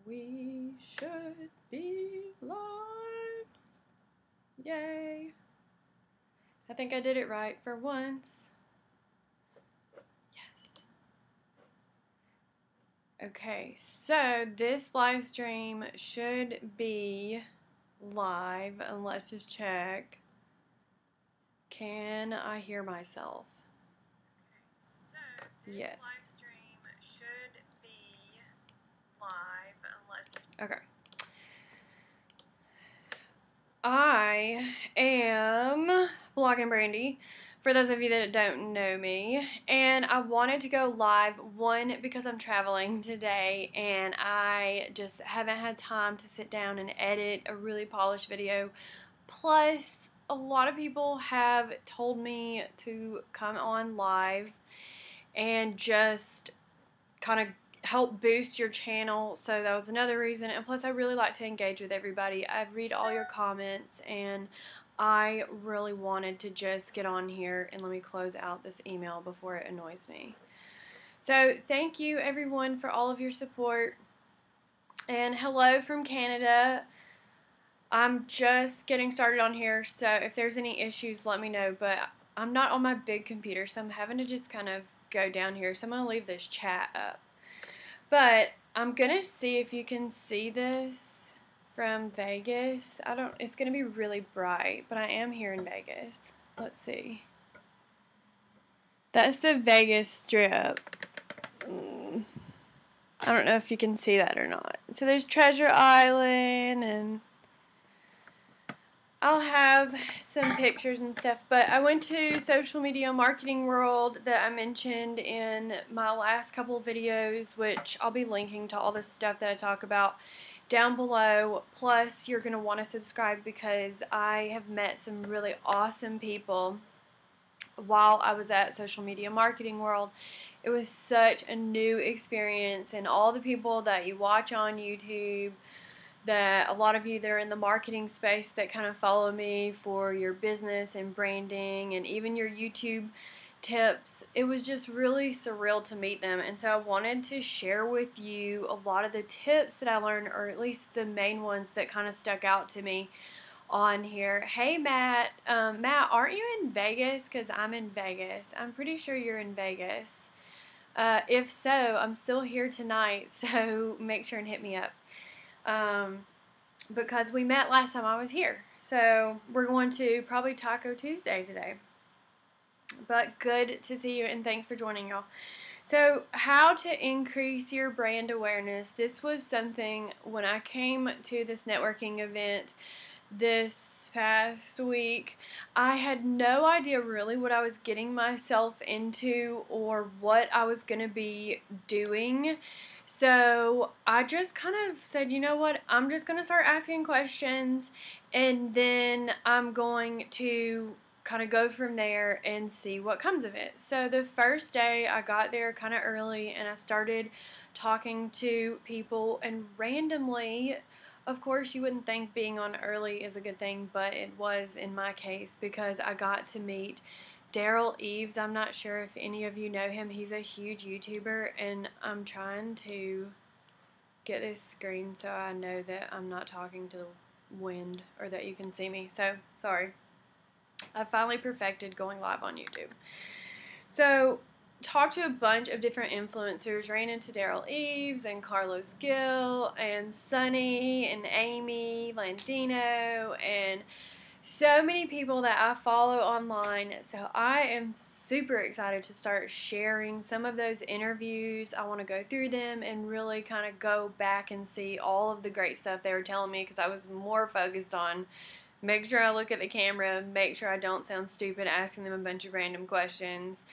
We should be live. Yay. I think I did it right for once. Yes. Okay, so this live stream should be live, and let's just check. Can I hear myself? Yes. Live stream should be live, unless okay. I am Bloggin Brandi, for those of you that don't know me, and I wanted to go live, one, because I'm traveling today and I just haven't had time to sit down and edit a really polished video, plus a lot of people have told me to come on live and just kind of help boost your channel, so that was another reason. And plus I really like to engage with everybody. I read all your comments and I really wanted to just get on here. And let me close out this email before it annoys me. So thank you everyone for all of your support, and hello from Canada. I'm just getting started on here, so if there's any issues let me know, but I'm not on my big computer, so I'm having to just kind of go down here, so I'm going to leave this chat up. But I'm going to see if you can see this from Vegas. It's going to be really bright, but I am here in Vegas. Let's see. That's the Vegas Strip. I don't know if you can see that or not. So there's Treasure Island, and I'll have some pictures and stuff, but I went to Social Media Marketing World that I mentioned in my last couple of videos, which I'll be linking to all the stuff that I talk about down below. Plus, you're going to want to subscribe because I have met some really awesome people while I was at Social Media Marketing World. It was such a new experience, and all the people that you watch on YouTube, that a lot of you that are in the marketing space that kind of follow me for your business and branding and even your YouTube tips, it was just really surreal to meet them. And so I wanted to share with you a lot of the tips that I learned, or at least the main ones that kind of stuck out to me on here. Hey Matt, Matt, aren't you in Vegas? Because I'm in Vegas. I'm pretty sure you're in Vegas. If so, I'm still here tonight, so make sure and hit me up. Because we met last time I was here. So we're going to probably Taco Tuesday today. But good to see you, and thanks for joining, y'all. So how to increase your brand awareness. This was something when I came to this networking event this past week. I had no idea really what I was getting myself into or what I was going to be doing. So I just kind of said, you know what, I'm just going to start asking questions, and then I'm going to kind of go from there and see what comes of it. So the first day I got there kind of early, and I started talking to people, and randomly, of course you wouldn't think being on early is a good thing, but it was in my case, because I got to meet Daryl Eves. I'm not sure if any of you know him. He's a huge YouTuber, and I'm trying to get this screen so I know that I'm not talking to the wind or that you can see me. So, sorry. I finally perfected going live on YouTube. So, talked to a bunch of different influencers, ran into Daryl Eves and Carlos Gill and Sunny and Amy Landino and so many people that I follow online. So I am super excited to start sharing some of those interviews. I want to go through them and really kind of go back and see all of the great stuff they were telling me, because I was more focused on make sure I look at the camera, make sure I don't sound stupid asking them a bunch of random questions,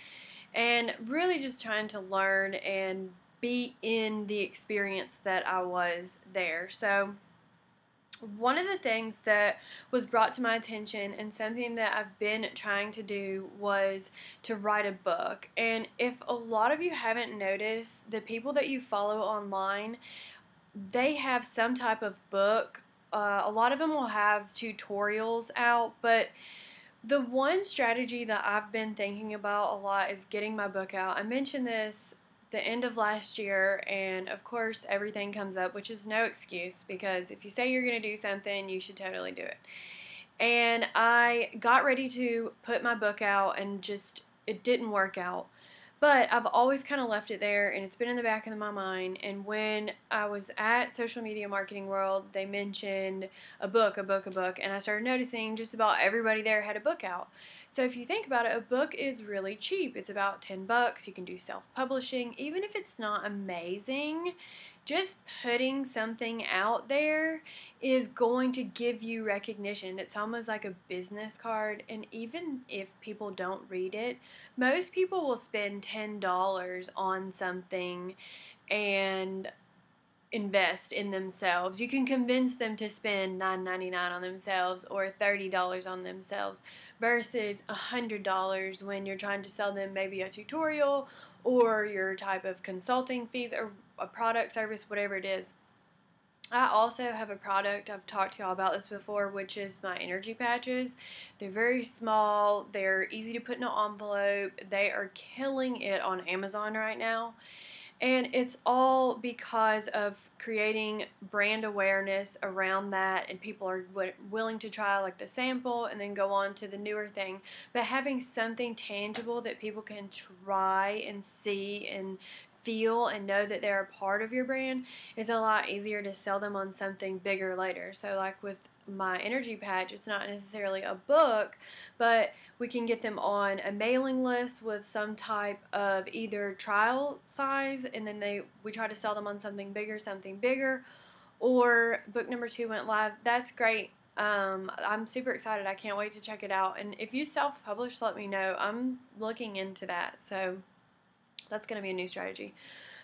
and really just trying to learn and be in the experience that I was there. So one of the things that was brought to my attention, and something that I've been trying to do, was to write a book. And if a lot of you haven't noticed, the people that you follow online, they have some type of book. A lot of them will have tutorials out, but the one strategy that I've been thinking about a lot is getting my book out. I mentioned this the end of last year, and of course everything comes up, which is no excuse, because if you say you're going to do something, you should totally do it. And I got ready to put my book out, and just, it didn't work out. But I've always kind of left it there, and it's been in the back of my mind. And when I was at Social Media Marketing World, they mentioned a book, and I started noticing just about everybody there had a book out. So if you think about it, a book is really cheap. It's about $10. You can do self-publishing, even if it's not amazing. Just putting something out there is going to give you recognition. It's almost like a business card, and even if people don't read it, most people will spend $10 on something and invest in themselves. You can convince them to spend $9.99 on themselves or $30 on themselves versus $100 when you're trying to sell them maybe a tutorial or your type of consulting fees or a product, service, whatever it is. I also have a product, I've talked to y'all about this before, which is my energy patches. They're very small, they're easy to put in an envelope, they are killing it on Amazon right now. And it's all because of creating brand awareness around that, and people are willing to try like the sample and then go on to the newer thing. But having something tangible that people can try and see and feel and know that they're a part of your brand is a lot easier to sell them on something bigger later. So like with my energy patch, it's not necessarily a book, but we can get them on a mailing list with some type of either trial size, and then we try to sell them on something bigger, or book number 2 went live. That's great. I'm super excited. I can't wait to check it out. And if you self-publish, let me know. I'm looking into that. So that's going to be a new strategy.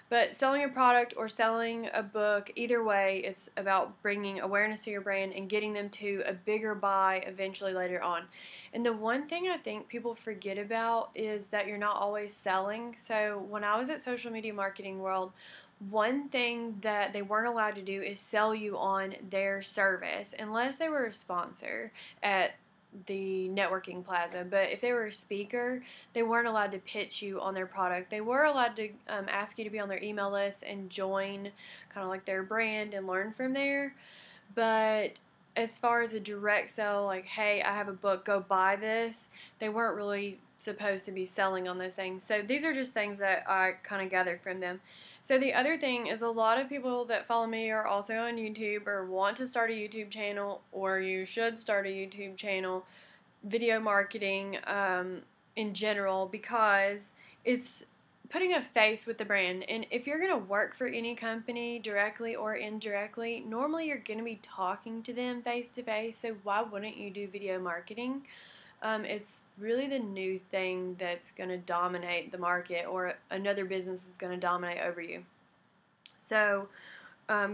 But selling a product or selling a book, either way, it's about bringing awareness to your brand and getting them to a bigger buy eventually later on. And the one thing I think people forget about is that you're not always selling. So when I was at Social Media Marketing World, one thing that they weren't allowed to do is sell you on their service unless they were a sponsor at the networking plaza. But if they were a speaker, they weren't allowed to pitch you on their product. They were allowed to ask you to be on their email list and join kind of like their brand and learn from there. But as far as a direct sell, like, hey, I have a book, go buy this, they weren't really supposed to be selling on those things. So these are just things that I kind of gathered from them. So the other thing is, a lot of people that follow me are also on YouTube or want to start a YouTube channel, or you should start a YouTube channel, video marketing in general, because it's putting a face with the brand. And if you're going to work for any company directly or indirectly, normally you're going to be talking to them face to face, so why wouldn't you do video marketing? It's really the new thing that's going to dominate the market, or another business is going to dominate over you. So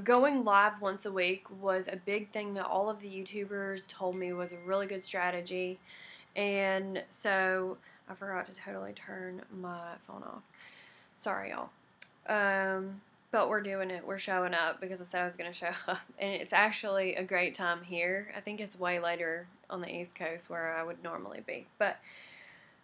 going live once a week was a big thing that all of the YouTubers told me was a really good strategy. And so I forgot to totally turn my phone off. Sorry, y'all. But we're doing it. We're showing up because I said I was going to show up. And it's actually a great time here. I think it's way later on the East Coast where I would normally be. But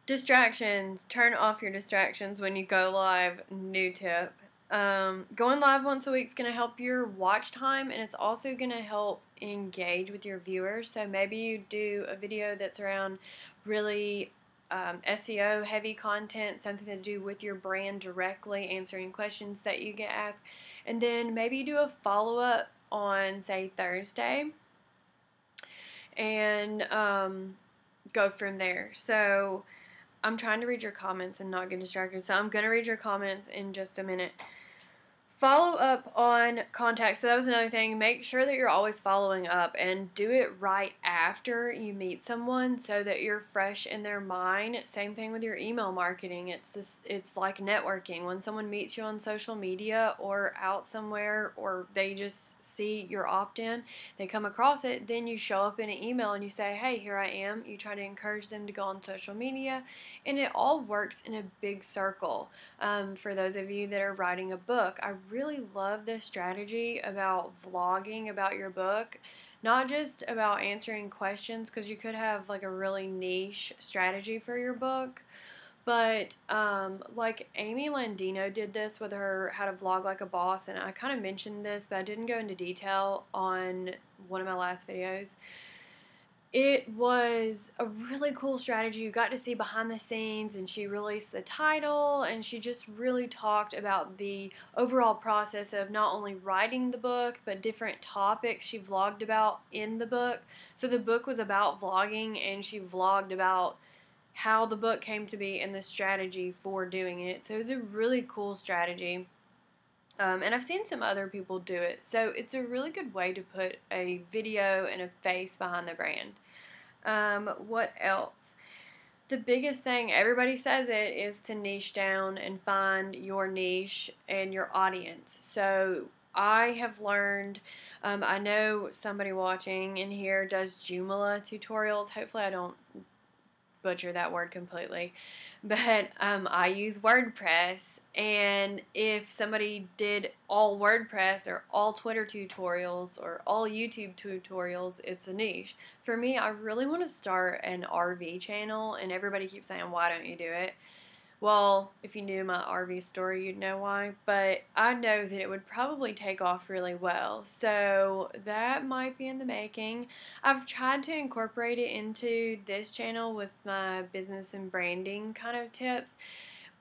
distractions. Turn off your distractions when you go live. New tip. Going live once a week is going to help your watch time, and it's also going to help engage with your viewers. So maybe you do a video that's around really SEO heavy content, something to do with your brand directly, answering questions that you get asked, and then maybe you do a follow-up on, say, Thursday, and go from there. So I'm trying to read your comments and not get distracted, so I'm going to read your comments in just a minute. Follow up on contacts. So that was another thing. Make sure that you're always following up, and do it right after you meet someone so that you're fresh in their mind. Same thing with your email marketing. It's like networking. When someone meets you on social media or out somewhere, or they just see your opt-in, they come across it, then you show up in an email and you say, hey, here I am. You try to encourage them to go on social media, and it all works in a big circle. For those of you that are writing a book, I really love this strategy about vlogging about your book, not just about answering questions, because you could have like a really niche strategy for your book, But like Amy Landino did this with her How to Vlog Like a Boss, and I kind of mentioned this, but I didn't go into detail on one of my last videos. It was a really cool strategy. You got to see behind the scenes, and she released the title, and she just really talked about the overall process of not only writing the book, but different topics she vlogged about in the book. So the book was about vlogging, and she vlogged about how the book came to be and the strategy for doing it. So it was a really cool strategy. And I've seen some other people do it. So it's a really good way to put a video and a face behind the brand. What else? The biggest thing, everybody says it, is to niche down and find your niche and your audience. So I have learned, I know somebody watching in here does Joomla tutorials. Hopefully I don't butcher that word completely, but I use WordPress, and if somebody did all WordPress or all Twitter tutorials or all YouTube tutorials, it's a niche. For me, I really want to start an RV channel, and everybody keeps saying, why don't you do it? Well, if you knew my RV story, you'd know why, but I know that it would probably take off really well, so that might be in the making. I've tried to incorporate it into this channel with my business and branding kind of tips,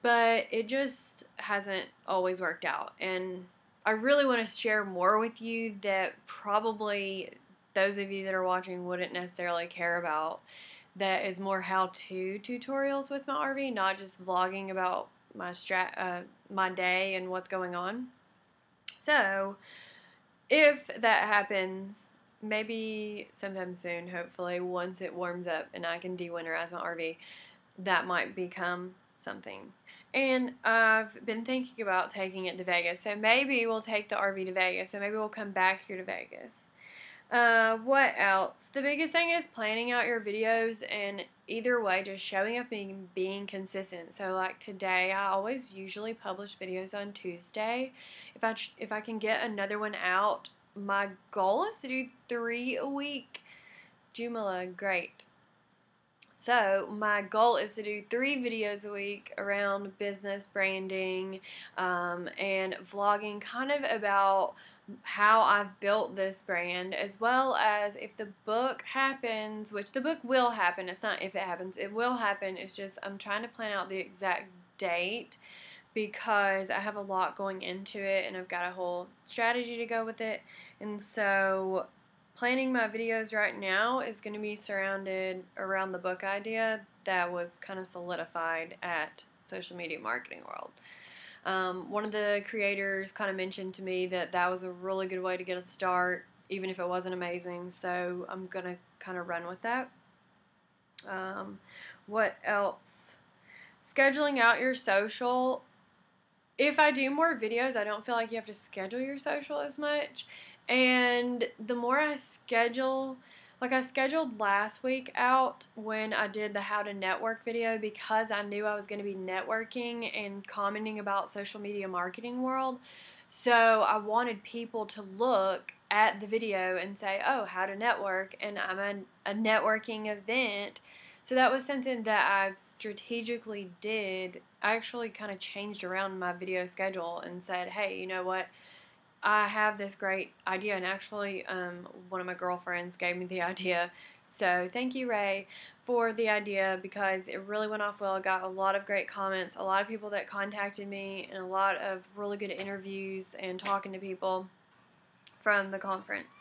but it just hasn't always worked out, and I really want to share more with you that probably those of you that are watching wouldn't necessarily care about. That is more how-to tutorials with my RV, not just vlogging about my day and what's going on. So, if that happens, maybe sometime soon, hopefully, once it warms up and I can de-winterize my RV, that might become something. And I've been thinking about taking it to Vegas, so maybe we'll take the RV to Vegas, so maybe we'll come back here to Vegas. What else? The biggest thing is planning out your videos, and either way, just showing up and being consistent. So like today, I always usually publish videos on Tuesday. If I can get another one out, my goal is to do 3 a week. Joomla, great. So my goal is to do 3 videos a week around business, branding, and vlogging, kind of about how I've built this brand, as well as if the book happens, which the book will happen. It's not if it happens, it will happen. It's just I'm trying to plan out the exact date because I have a lot going into it and I've got a whole strategy to go with it. And so planning my videos right now is going to be surrounded around the book idea that was kind of solidified at Social Media Marketing World. One of the creators kind of mentioned to me that that was a really good way to get a start, even if it wasn't amazing, so I'm going to kind of run with that. What else? Scheduling out your social. If I do more videos, I don't feel like you have to schedule your social as much, and the more I schedule, like I scheduled last week out when I did the How to Network video because I knew I was going to be networking and commenting about Social Media Marketing World. So I wanted people to look at the video and say, oh, How to Network, and I'm a networking event. So that was something that I strategically did. I actually kind of changed around my video schedule and said, hey, you know what? I have this great idea, and actually one of my girlfriends gave me the idea, so thank you, Ray, for the idea because it really went off well. I got a lot of great comments, a lot of people that contacted me, and a lot of really good interviews and talking to people from the conference.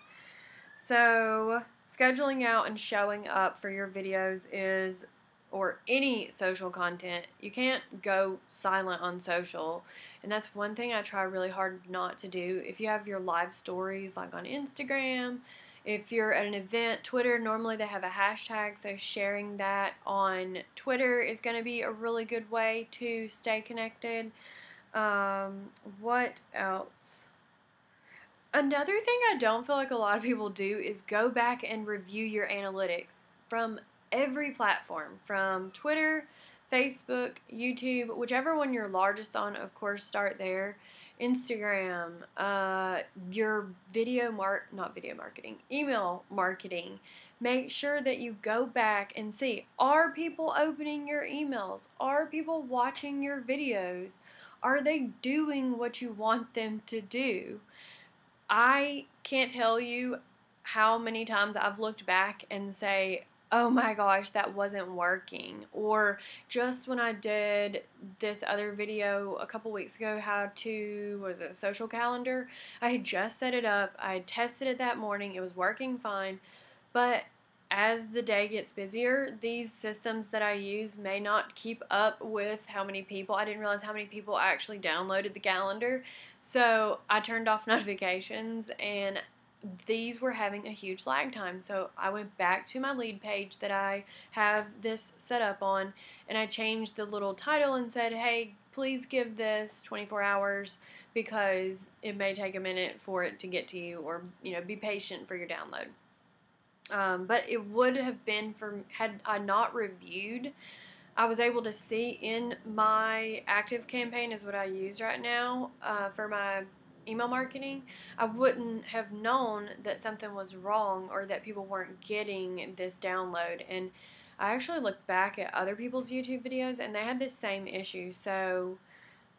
So scheduling out and showing up for your videos is, or any social content, you can't go silent on social, and that's one thing I try really hard not to do. If you have your live stories like on Instagram, if you're at an event, Twitter, normally they have a hashtag, so sharing that on Twitter is going to be a really good way to stay connected. What else? Another thing I don't feel like a lot of people do is go back and review your analytics from every platform, from Twitter, Facebook, YouTube, whichever one you're largest on, of course, start there. Instagram, your not video marketing, email marketing. Make sure that you go back and see, are people opening your emails? Are people watching your videos? Are they doing what you want them to do? I can't tell you how many times I've looked back and say, oh my gosh, that wasn't working. Or just when I did this other video a couple weeks ago, how to, was it, social calendar? I had just set it up. I had tested it that morning. It was working fine. But as the day gets busier, these systems that I use may not keep up with how many people. I didn't realize how many people actually downloaded the calendar. So I turned off notifications, and these were having a huge lag time. So I went back to my lead page that I have this set up on, and I changed the little title and said, hey, please give this 24 hours because it may take a minute for it to get to you, or be patient for your download. But it would have been had I not reviewed. I was able to see in my active campaign, is what I use right now for my email marketing. I wouldn't have known that something was wrong or that people weren't getting this download. And I actually looked back at other people's YouTube videos, and they had this same issue. So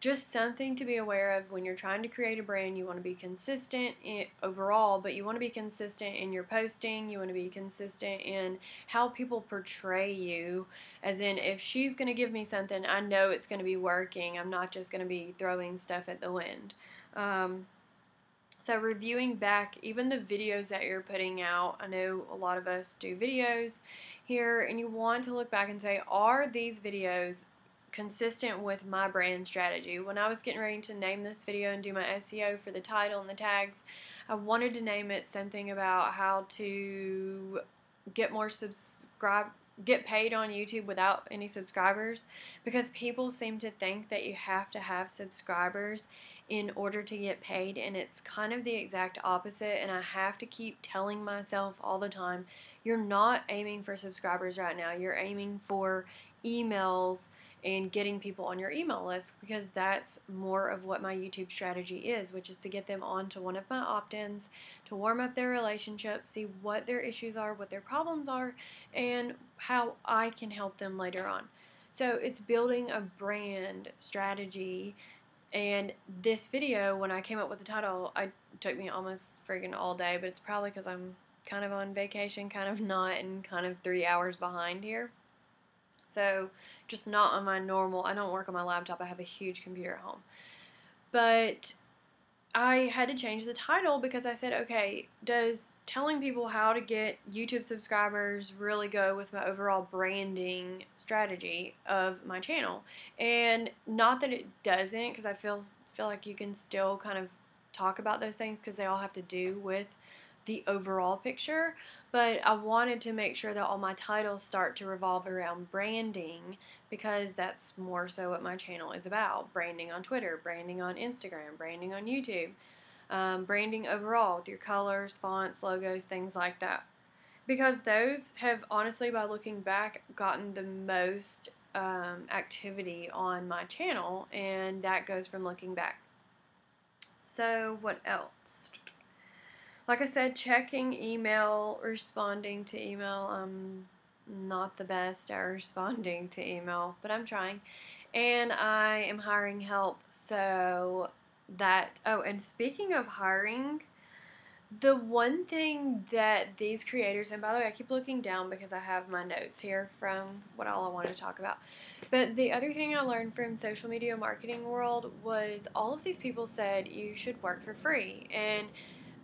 just something to be aware of when you're trying to create a brand. You want to be consistent overall, but you want to be consistent in your posting. You want to be consistent in how people portray you, as in, if she's going to give me something, I know it's going to be working. I'm not just going to be throwing stuff at the wind. So reviewing back even the videos that you're putting out. I know a lot of us do videos here, and you want to look back and say, are these videos consistent with my brand strategy? When I was getting ready to name this video and do my SEO for the title and the tags, I wanted to name it something about how to get paid on YouTube without any subscribers, because people seem to think that you have to have subscribers in order to get paid, and it's kind of the exact opposite. And I have to keep telling myself all the time, you're not aiming for subscribers right now. You're aiming for emails and getting people on your email list, because that's more of what my YouTube strategy is, which is to get them onto one of my opt-ins, to warm up their relationship, see what their issues are, what their problems are, and how I can help them later on. So it's building a brand strategy. And this video, when I came up with the title, it took me almost freaking all day, but it's probably because I'm kind of on vacation, kind of not, and kind of 3 hours behind here. So just not on my normal, I don't work on my laptop, I have a huge computer at home. But I had to change the title because I said, okay, does telling people how to get YouTube subscribers really go with my overall branding strategy of my channel? And not that it doesn't, because I feel like you can still kind of talk about those things because they all have to do with the overall picture, but I wanted to make sure that all my titles start to revolve around branding, because that's more so what my channel is about. Branding on Twitter, branding on Instagram, branding on YouTube, branding overall with your colors, fonts, logos, things like that. Because those have, honestly, by looking back, gotten the most activity on my channel, and that goes from looking back. So what else? Like I said, checking email, responding to email. I'm not the best at responding to email, but I'm trying. And I am hiring help. So that, and speaking of hiring, the one thing that these creators, and by the way, I keep looking down because I have my notes here from what all I want to talk about. But the other thing I learned from social media marketing world was all of these people said you should work for free. And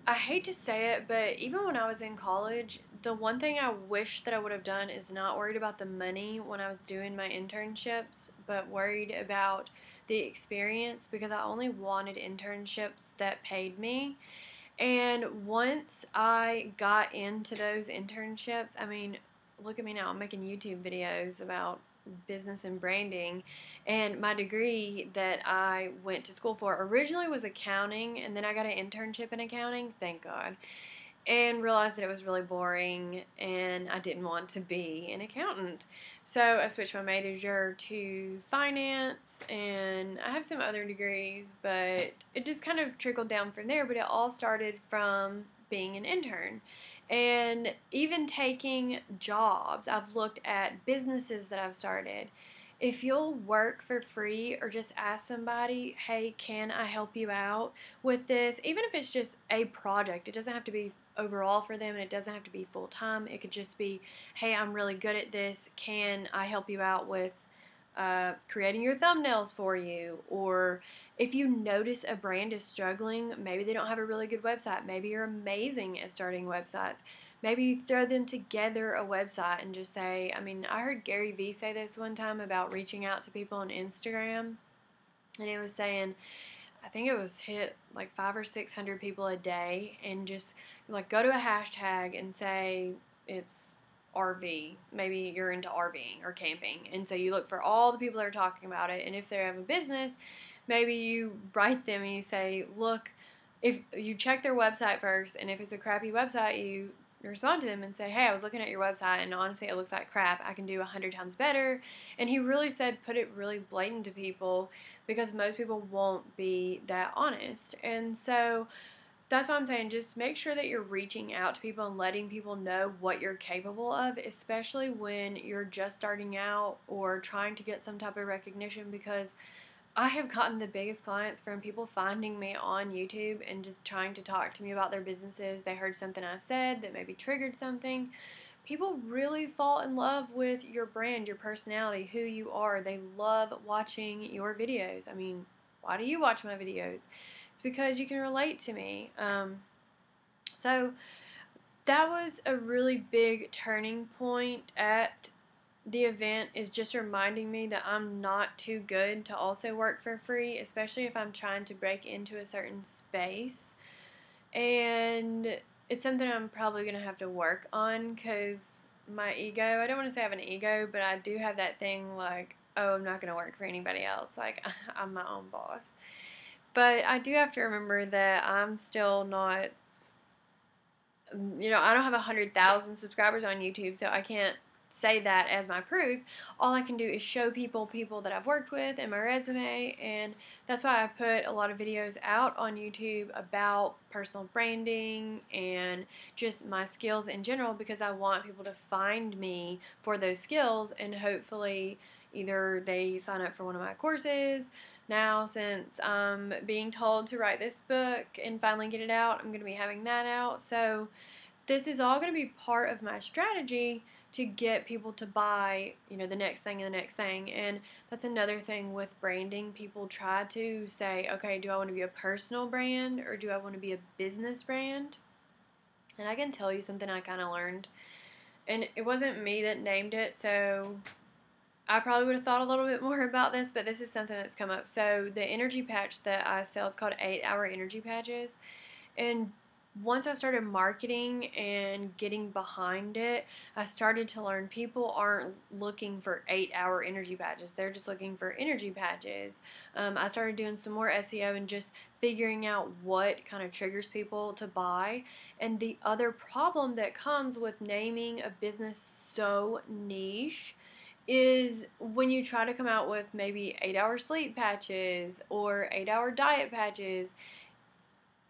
I hate to say it, but even when I was in college, the one thing I wish that I would have done is not worried about the money when I was doing my internships, but worried about the experience, because I only wanted internships that paid me. And once I got into those internships, I mean, look at me now, I'm making YouTube videos about business and branding, and my degree that I went to school for originally was accounting, and then I got an internship in accounting, thank God. and realized that it was really boring and I didn't want to be an accountant. So I switched my major to finance, and I have some other degrees, but it just kind of trickled down from there. But it all started from being an intern. And even taking jobs, I've looked at businesses that I've started. If you'll work for free or just ask somebody, hey, can I help you out with this? Even if it's just a project, it doesn't have to be overall for them, and it doesn't have to be full time. It could just be, hey, I'm really good at this. Can I help you out with creating your thumbnails for you? Or if you notice a brand is struggling, maybe they don't have a really good website. Maybe you're amazing at starting websites. Maybe you throw them together a website and just say, I mean, I heard Gary Vee say this one time about reaching out to people on Instagram, and it was saying, I think it was hit like 500 or 600 people a day, and just like go to a hashtag and say it's RV. Maybe you're into RVing or camping, and so you look for all the people that are talking about it. And if they have a business, maybe you write them and you say, look, if you check their website first, and if it's a crappy website, you respond to them and say, hey, I was looking at your website and honestly it looks like crap. I can do 100 times better. And he really said put it really blatant to people, because most people won't be that honest. And so that's why I'm saying just make sure that you're reaching out to people and letting people know what you're capable of, especially when you're just starting out or trying to get some type of recognition, because I have gotten the biggest clients from people finding me on YouTube and just trying to talk to me about their businesses. They heard something I said that maybe triggered something. People really fall in love with your brand, your personality, who you are. They love watching your videos. I mean, why do you watch my videos? It's because you can relate to me. So that was a really big turning point at the event, is just reminding me that I'm not too good to also work for free, especially if I'm trying to break into a certain space. And it's something I'm probably going to have to work on, because my ego, I don't want to say I have an ego, but I do have that thing like, oh, I'm not going to work for anybody else. Like, I'm my own boss. But I do have to remember that I'm still not, I don't have 100,000 subscribers on YouTube, so I can't say that as my proof. All I can do is show people that I've worked with and my resume, and that's why I put a lot of videos out on YouTube about personal branding and just my skills in general, because I want people to find me for those skills, and hopefully either they sign up for one of my courses. Now, since I'm being told to write this book and finally get it out, I'm going to be having that out. So this is all going to be part of my strategy to get people to buy, the next thing and the next thing. And that's another thing with branding. People try to say, okay, do I want to be a personal brand or do I want to be a business brand? And I can tell you something I kind of learned. And it wasn't me that named it, so I probably would have thought a little bit more about this, but this is something that's come up. So the energy patch that I sell is called 8-hour energy patches. And once I started marketing and getting behind it, I started to learn people aren't looking for 8-hour energy patches. They're just looking for energy patches. I started doing some more SEO and just figuring out what kind of triggers people to buy. And the other problem that comes with naming a business so niche is when you try to come out with maybe 8-hour sleep patches or 8-hour diet patches,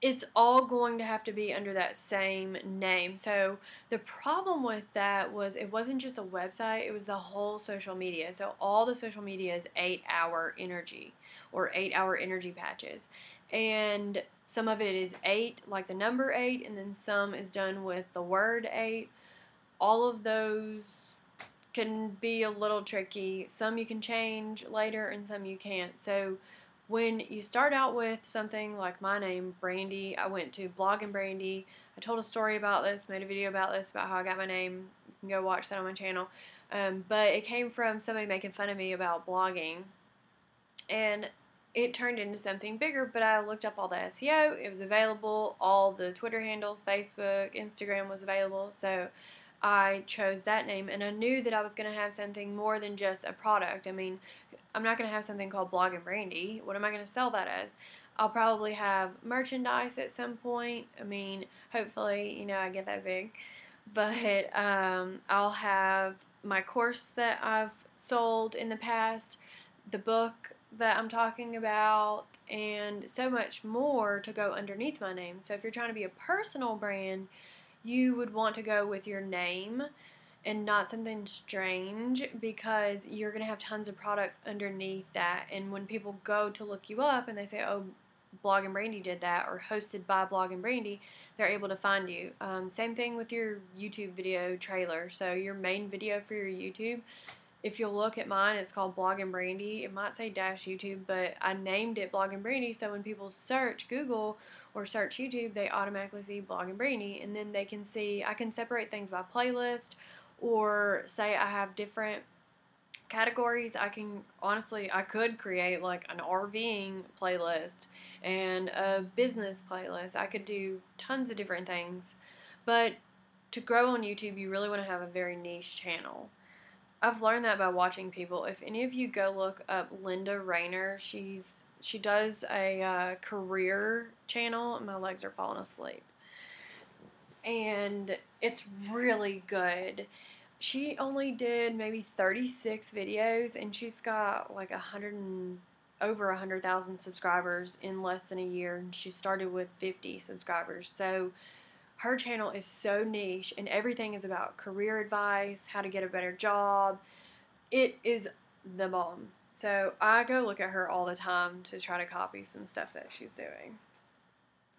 it's all going to have to be under that same name. So the problem with that was it wasn't just a website, it was the whole social media. So all the social media is 8-hour energy or 8-hour energy patches. And some of it is 8, like the number 8, and then some is done with the word 8. All of those can be a little tricky. Some you can change later and some you can't. So when you start out with something like my name, Brandi, I went to Bloggin Brandi. I told a story about this, made a video about this, about how I got my name. You can go watch that on my channel. But it came from somebody making fun of me about blogging. And it turned into something bigger, but I looked up all the SEO. It was available. All the Twitter handles, Facebook, Instagram was available. So I chose that name, and I knew that I was going to have something more than just a product. I mean, I'm not going to have something called Bloggin Brandi. What am I going to sell that as? I'll probably have merchandise at some point. I mean, hopefully, I get that big. But I'll have my course that I've sold in the past, the book that I'm talking about, and so much more to go underneath my name. So if you're trying to be a personal brand, you would want to go with your name and not something strange, because you're going to have tons of products underneath that. And when people go to look you up and they say, oh, Bloggin Brandi did that, or hosted by Bloggin Brandi, they're able to find you. Same thing with your YouTube video trailer. So your main video for your YouTube, if you'll look at mine, it's called Bloggin Brandi. It might say dash YouTube, but I named it Bloggin Brandi, so when people search Google or search YouTube, they automatically see Bloggin Brandi, and then they can see, I can separate things by playlist, or say I have different categories. I could create like an RVing playlist and a business playlist. I could do tons of different things. But to grow on YouTube, you really want to have a very niche channel. I've learned that by watching people. If any of you go look up Linda Rayner, she does a career channel, and my legs are falling asleep. And it's really good. She only did maybe 36 videos, and she's got like over 100,000 subscribers in less than a year. And she started with 50 subscribers. So her channel is so niche, and everything is about career advice, how to get a better job. It is the bomb. So I go look at her all the time to try to copy some stuff that she's doing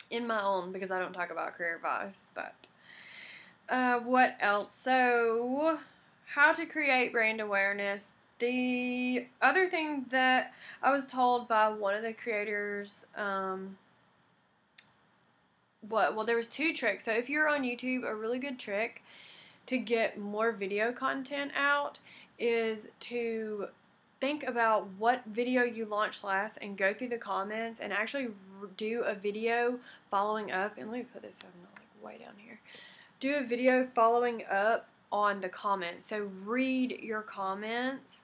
in my own, because I don't talk about career advice. But what else? So how to create brand awareness. The other thing that I was told by one of the creators, there was 2 tricks. So if you're on YouTube, a really good trick to get more video content out is to think about what video you launched last and go through the comments and actually do a video following up. And let me put this up, like way down here. Do a video following up on the comments. So read your comments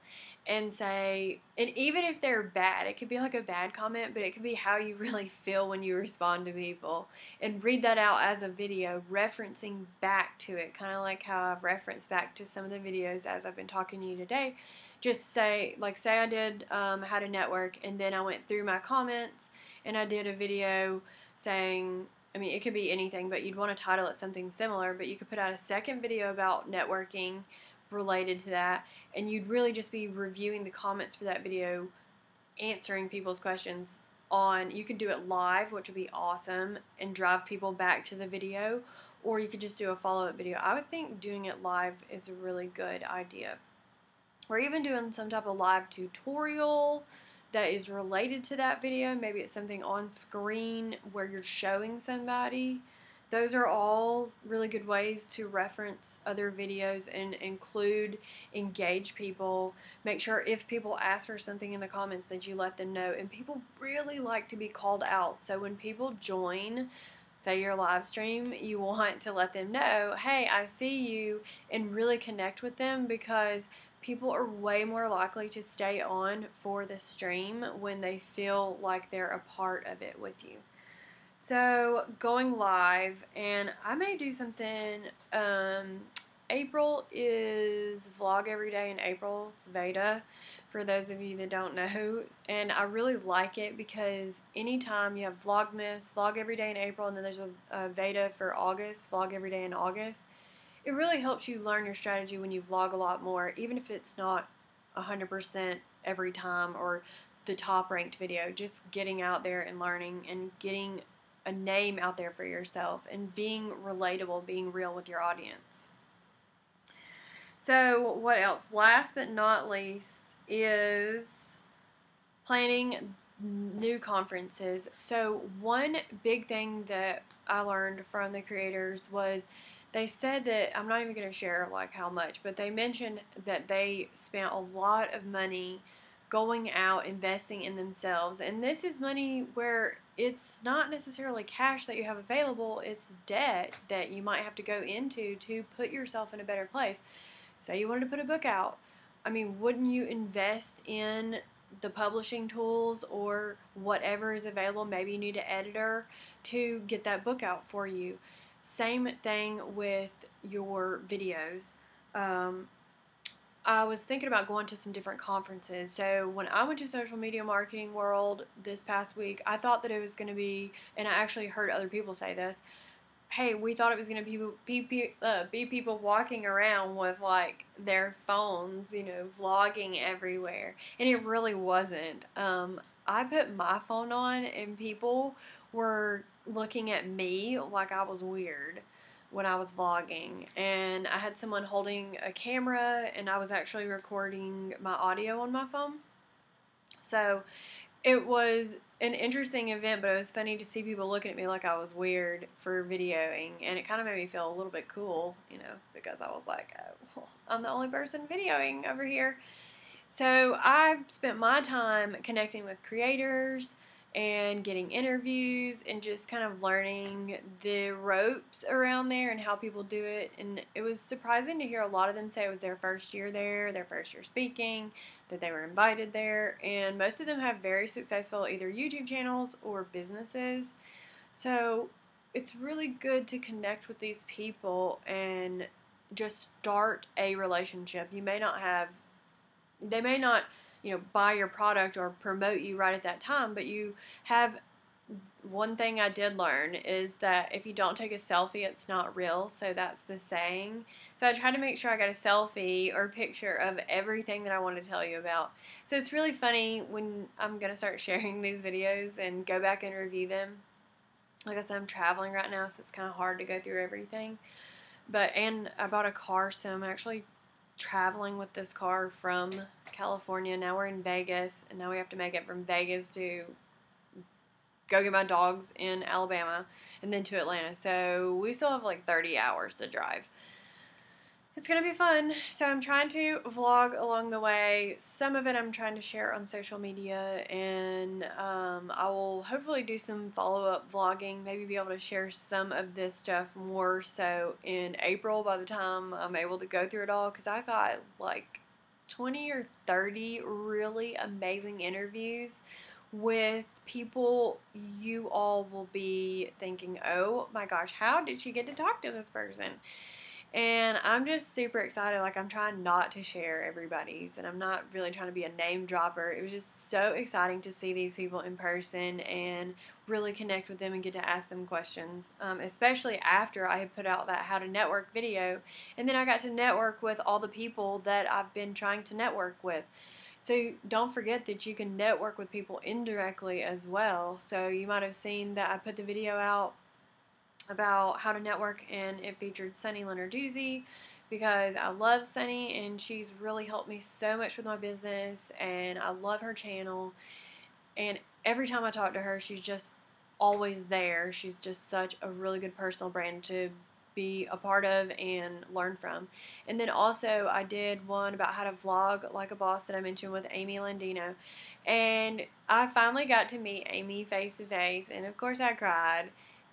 and say, and even if they're bad, it could be like a bad comment, but it could be how you really feel when you respond to people, and read that out as a video, referencing back to it, kind of like how I've referenced back to some of the videos as I've been talking to you today. Just say I did how to network, and then I went through my comments and I did a video saying, I mean, it could be anything, but you'd want to title it something similar, but you could put out a second video about networking related to that, and you'd really just be reviewing the comments for that video, answering people's questions you could do it live, which would be awesome, and drive people back to the video, or you could just do a follow-up video. I would think doing it live is a really good idea. Or even doing some type of live tutorial that is related to that video. Maybe it's something on screen where you're showing somebody. Those are all really good ways to reference other videos and engage people. Make sure if people ask for something in the comments that you let them know. And people really like to be called out. So when people join, say, your live stream, you want to let them know, hey, I see you, and really connect with them, because people are way more likely to stay on for the stream when they feel like they're a part of it with you. So going live, and I may do something, April is Vlog Every Day in April. It's beta for those of you that don't know, and I really like it because anytime you have Vlogmas, Vlog Every Day in April, and then there's a beta for August, Vlog Every Day in August, it really helps you learn your strategy when you vlog a lot more, even if it's not 100% every time or the top ranked video. Just getting out there and learning and getting a name out there for yourself and being relatable, being real with your audience. So what else? Last but not least is planning new conferences. So one big thing that I learned from the creators was they said that, I'm not even going to share like how much, but they mentioned that they spent a lot of money going out, investing in themselves. And this is money where it's not necessarily cash that you have available, it's debt that you might have to go into to put yourself in a better place. Say you wanted to put a book out. I mean, wouldn't you invest in the publishing tools or whatever is available. Maybe you need an editor to get that book out for you. Same thing with your videos. I was thinking about going to some different conferences. So when I went to Social Media Marketing World this past week, I thought that it was going to be, and I actually heard other people say this, hey, we thought it was going to be people walking around with like their phones, vlogging everywhere, and it really wasn't. I put my phone on, and people were looking at me like I was weird when I was vlogging, and I had someone holding a camera, and I was actually recording my audio on my phone. So it was an interesting event, but it was funny to see people looking at me like I was weird for videoing, and it kind of made me feel a little bit cool, because I was like, oh, well, I'm the only person videoing over here. So I spent my time connecting with creators and getting interviews and just kind of learning the ropes around there and how people do it. And it was surprising to hear a lot of them say it was their first year there, their first year speaking, that they were invited there. And most of them have very successful either YouTube channels or businesses. So it's really good to connect with these people and just start a relationship. They may not buy your product or promote you right at that time, but you have. One thing I did learn is that if you don't take a selfie, it's not real. So that's the saying. So I tried to make sure I got a selfie or picture of everything that I want to tell you about. So it's really funny when I'm going to start sharing these videos and go back and review them. Like I said, I'm traveling right now, so it's kind of hard to go through everything. And I bought a car, so I'm actually traveling with this car from California. Now we're in Vegas, and now we have to make it from Vegas to go get my dogs in Alabama and then to Atlanta. So we still have like 30 hours to drive. It's going to be fun. So I'm trying to vlog along the way. Some of it I'm trying to share on social media, and I will hopefully do some follow-up vlogging, maybe be able to share some of this stuff more so in April by the time I'm able to go through it all, because I got like 20 or 30 really amazing interviews with people you all will be thinking, oh my gosh, how did she get to talk to this person? And I'm just super excited. Like, I'm trying not to share everybody's, and I'm not really trying to be a name dropper. It was just so exciting to see these people in person and really connect with them and get to ask them questions, especially after I had put out that How to Network video. And then I got to network with all the people that I've been trying to network with. So don't forget that you can network with people indirectly as well. So you might have seen that I put the video out about how to network, and it featured Sunny Lenarduzzi, because I love Sunny and she's really helped me so much with my business, and I love her channel, and every time I talk to her, she's just always there. She's just such a really good personal brand to be a part of and learn from. And then also I did one about how to vlog like a boss that I mentioned with Amy Landino, and I finally got to meet Amy face to face, and of course I cried.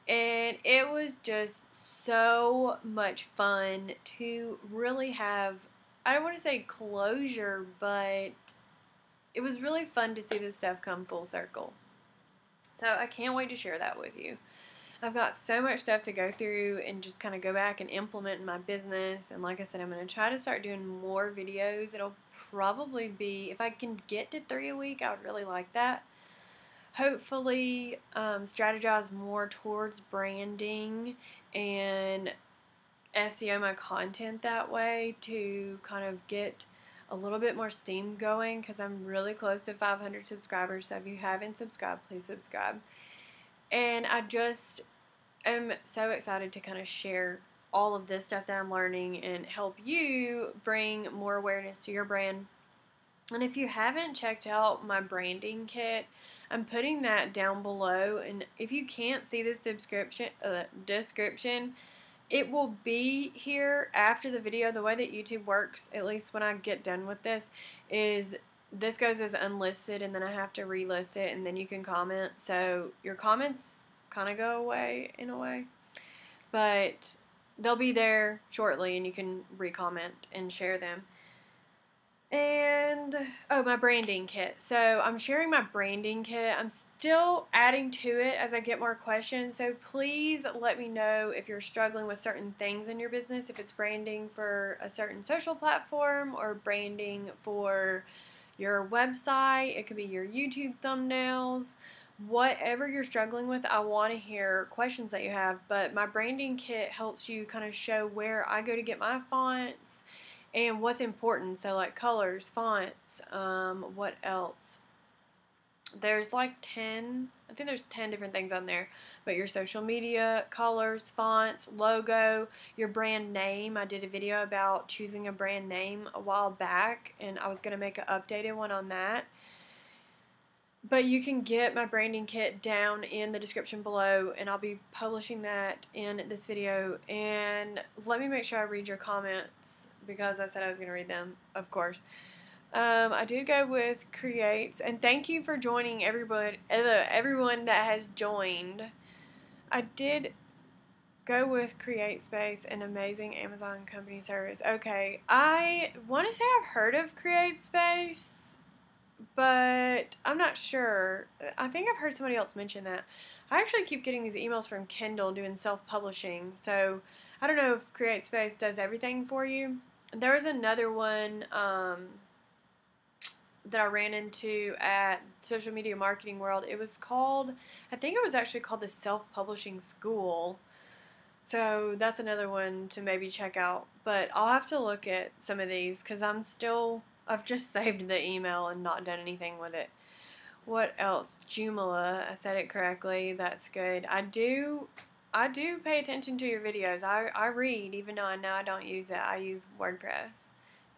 And it was just so much fun to really have, I don't want to say closure, but it was really fun to see this stuff come full circle. So I can't wait to share that with you. I've got so much stuff to go through and just kind of go back and implement in my business. And like I said, I'm going to try to start doing more videos. It'll probably be, if I can get to 3 a week, I would really like that. Hopefully strategize more towards branding and SEO my content that way to kind of get a little bit more steam going, because I'm really close to 500 subscribers. So if you haven't subscribed, please subscribe. And I just am so excited to kind of share all of this stuff that I'm learning and help you bring more awareness to your brand. And if you haven't checked out my branding kit, I'm putting that down below. And if you can't see this description, it will be here after the video. The way that YouTube works, at least when I get done with this, is this goes as unlisted, and then I have to relist it, and then you can comment. So your comments kind of go away in a way, but they'll be there shortly, and you can re-comment and share them. And, oh, my branding kit. So I'm sharing my branding kit. I'm still adding to it as I get more questions. So please let me know if you're struggling with certain things in your business, if it's branding for a certain social platform or branding for your website. It could be your YouTube thumbnails. Whatever you're struggling with, I want to hear questions that you have. But my branding kit helps you kind of show where I go to get my fonts and what's important. So like colors, fonts, what else? There's like 10, I think there's 10 different things on there. But your social media, colors, fonts, logo, your brand name. I did a video about choosing a brand name a while back, and I was going to make an updated one on that. But you can get my branding kit down in the description below, and I'll be publishing that in this video. And let me make sure I read your comments, because I said I was going to read them, of course. I did go with Creates, and thank you for joining everyone that has joined. I did go with CreateSpace, an amazing Amazon company service. Okay, I want to say I've heard of CreateSpace, but I'm not sure. I think I've heard somebody else mention that. I actually keep getting these emails from Kindle doing self-publishing, so I don't know if CreateSpace does everything for you. There was another one that I ran into at Social Media Marketing World. It was called, I think it was actually called the Self-Publishing School. So that's another one to maybe check out. But I'll have to look at some of these because I've just saved the email and not done anything with it. What else? Joomla, I said it correctly. That's good. I do pay attention to your videos. I read, even though I know I don't use it. I use WordPress.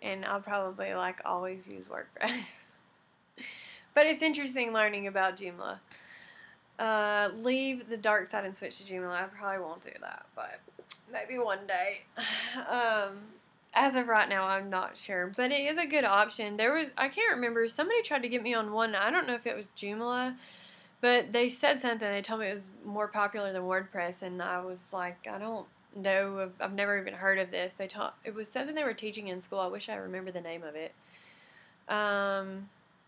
And I'll probably like always use WordPress. But it's interesting learning about Joomla. Leave the dark side and switch to Joomla. I probably won't do that, but maybe one day. As of right now, I'm not sure, but it is a good option. I can't remember, somebody tried to get me on one. I don't know if it was Joomla, but they said something. They told me it was more popular than WordPress, and I was like, I don't know. I've never even heard of this. It was something they were teaching in school. I wish I remember the name of it.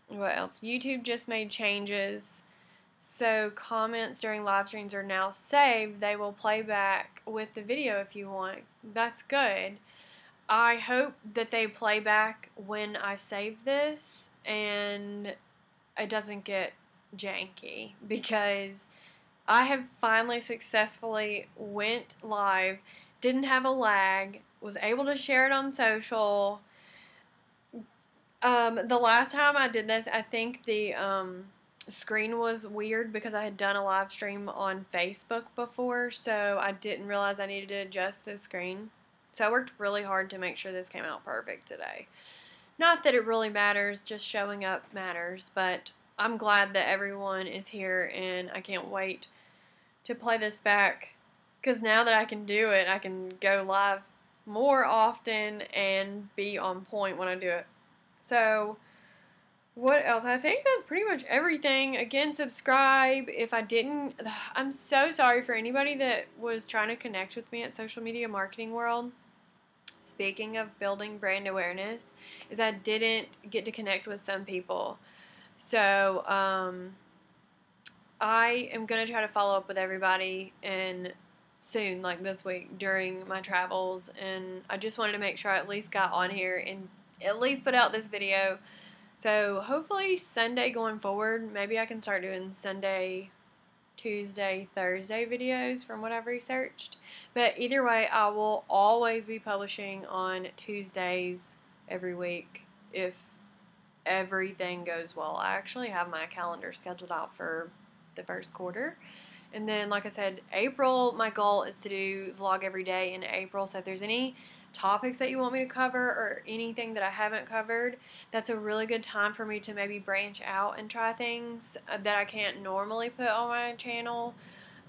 What else? YouTube just made changes. So comments during live streams are now saved. They will play back with the video if you want. That's good. I hope that they play back when I save this and it doesn't get janky, because I have finally successfully went live, didn't have a lag, was able to share it on social. The last time I did this, I think the screen was weird because I had done a live stream on Facebook before, so I didn't realize I needed to adjust the screen. So I worked really hard to make sure this came out perfect today. Not that it really matters, just showing up matters, but I'm glad that everyone is here, and I can't wait to play this back, because now that I can do it, I can go live more often and be on point when I do it. So what else? I think that's pretty much everything. Again, subscribe. If I didn't, I'm so sorry for anybody that was trying to connect with me at Social Media Marketing World. Speaking of building brand awareness, is I didn't get to connect with some people. So I am going to try to follow up with everybody and soon, like this week, during my travels. And I just wanted to make sure I at least got on here and at least put out this video. So hopefully Sunday going forward, maybe I can start doing Sunday, Tuesday, Thursday videos from what I've researched. But either way, I will always be publishing on Tuesdays every week if everything goes well. I actually have my calendar scheduled out for the first quarter. And then, like I said, April, my goal is to do vlog every day in April. So if there's any topics that you want me to cover or anything that I haven't covered, that's a really good time for me to maybe branch out and try things that I can't normally put on my channel,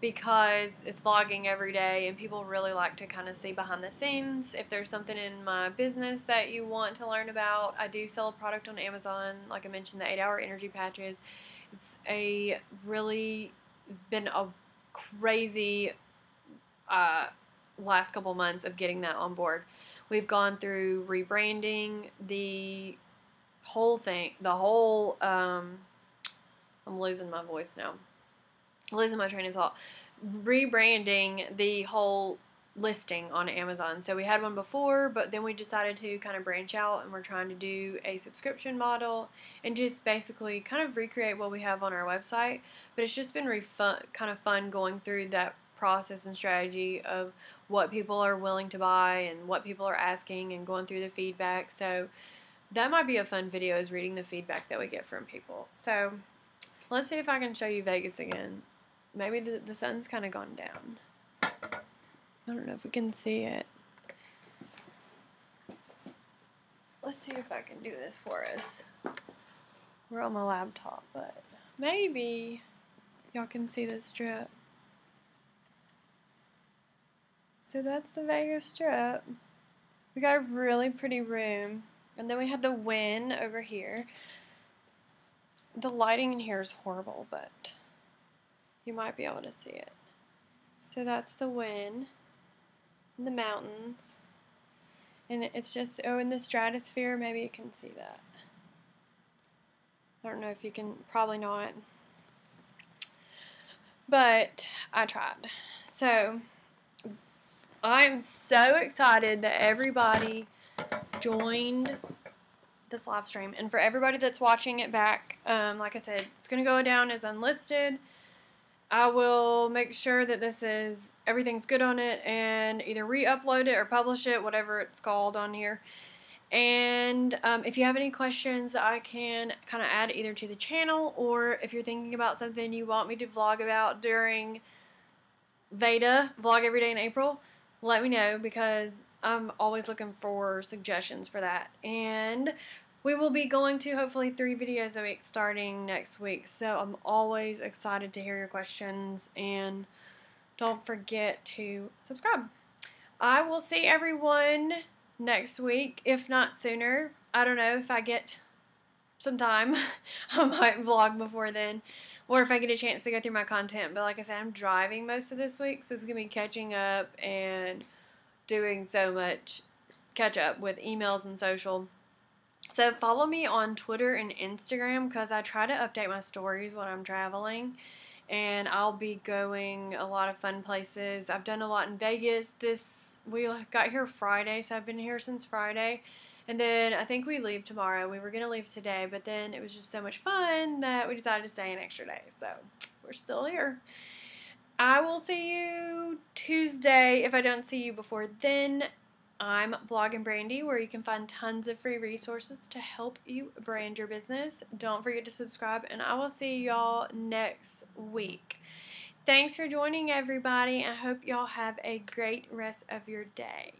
because it's vlogging every day and people really like to kind of see behind the scenes. If there's something in my business that you want to learn about, I do sell a product on Amazon, like I mentioned, the 8-hour energy patches. It's really been a crazy last couple months of getting that on board. We've gone through rebranding the whole thing, the whole, I'm losing my voice now. Losing my train of thought. Rebranding the whole listing on Amazon. So we had one before, but then we decided to kind of branch out, and we're trying to do a subscription model and just basically kind of recreate what we have on our website. But it's just been kind of fun going through that process and strategy of what people are willing to buy and what people are asking, and going through the feedback. So that might be a fun video, is reading the feedback that we get from people. So let's see if I can show you Vegas again. Maybe the sun's kind of gone down. I don't know if we can see it. Let's see if I can do this for us. We're on my laptop, but maybe y'all can see the strip. So that's the Vegas Strip. We got a really pretty room. And then we had the Wynn over here. The lighting in here is horrible, but you might be able to see it. So that's the Wynn. In the mountains. And it's just, oh, in the stratosphere, maybe you can see that. I don't know if you can, probably not. But I tried. So I'm so excited that everybody joined this live stream. And for everybody that's watching it back, like I said, it's going to go down as unlisted. I will make sure that everything's good on it, and either re-upload it or publish it, whatever it's called on here. And if you have any questions, I can kind of add either to the channel, or if you're thinking about something you want me to vlog about during Veda, vlog every day in April, let me know, because I'm always looking for suggestions for that. And we will be going to hopefully 3 videos a week starting next week. So I'm always excited to hear your questions, and don't forget to subscribe. I will see everyone next week, if not sooner. I don't know, if I get some time, I might vlog before then, or if I get a chance to go through my content. But like I said, I'm driving most of this week, so it's going to be catching up and doing so much catch up with emails and social. So follow me on Twitter and Instagram, because I try to update my stories when I'm traveling. And I'll be going a lot of fun places. I've done a lot in Vegas. We got here Friday, so I've been here since Friday. And then I think we leave tomorrow. We were going to leave today, but then it was just so much fun that we decided to stay an extra day. So we're still here. I will see you Tuesday. If I don't see you before then, I'm Bloggin Brandi, where you can find tons of free resources to help you brand your business. Don't forget to subscribe, and I will see y'all next week. Thanks for joining, everybody. I hope y'all have a great rest of your day.